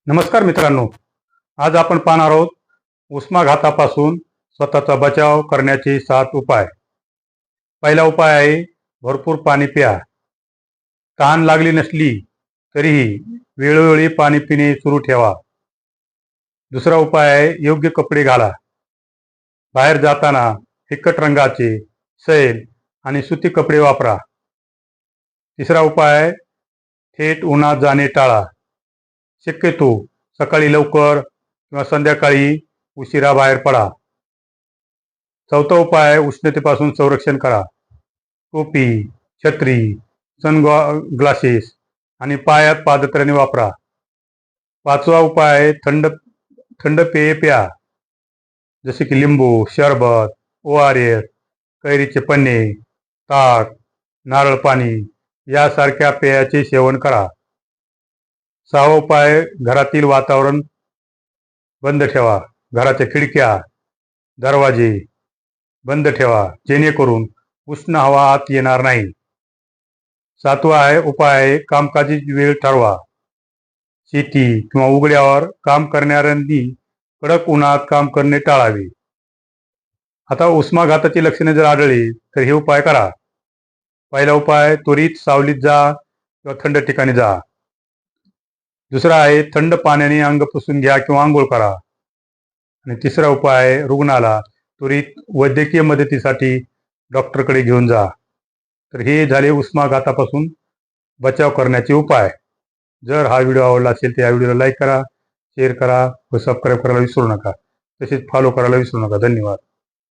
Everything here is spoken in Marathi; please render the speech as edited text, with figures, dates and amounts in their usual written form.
नमस्कार मित्रांनो, आज आपण पाहणार आहोत उष्माघातापासून स्वतःचा बचाव करण्याचे 7 उपाय. पहिला उपाय आहे भरपूर पाणी प्या. तहान लागली नसली तरीही वेळोवेळी पाणी पिणे सुरू ठेवा. दुसरा उपाय आहे योग्य कपडे घाला. बाहेर जाताना फिकट रंगाचे, सैल आणि सुती कपडे वापरा. तिसरा उपाय आहे थेट उन्हात जाणे टाळा. शक्यतो सकाळी लवकर किंवा संध्याकाळी उशिरा बाहेर पडा. चौथा उपाय आहे उष्णतेपासून संरक्षण करा. टोपी, छत्री, ग्लासेस आणि पायात पादत्राणे वापरा. पाचवा उपाय आहे थंड थंड पेय प्या, जसे की लिंबू सरबत, ORS, कैरीचे पन्हे, ताक, नारळ पाणी यासारख्या पेयाचे सेवन करा. सहावा उपाय घरातील वातावरण बंद ठेवा. घराच्या खिडक्या, दरवाजे बंद ठेवा, जेणेकरून उष्ण हवा आत येणार नाही. सातवा उपाय आहे कामकाजी वेळ ठरवा. शेती किंवा उघड्यावर काम करणाऱ्यांनी कडक उन्हात काम करणे टाळावे. आता उष्माघाताची लक्षणे जर आढळली तर हे उपाय करा. पहिला उपाय त्वरित सावलीत जा किंवा थंड ठिकाणी जा. दुसरा आहे थंड पाण्याने अंग पुसून घ्या किंवा आंघोळ करा. आणि तिसरा उपाय आहे रुग्णाला त्वरित वैद्यकीय मदतीसाठी डॉक्टरकडे घेऊन जा. तर हे झाले उष्माघातापासून बचाव करण्याचे उपाय. जर हा व्हिडिओ आवडला असेल तर या व्हिडिओला लाईक करा, शेअर करा व सबस्क्राईब करायला विसरू नका. तसेच फॉलो करायला विसरू नका. धन्यवाद.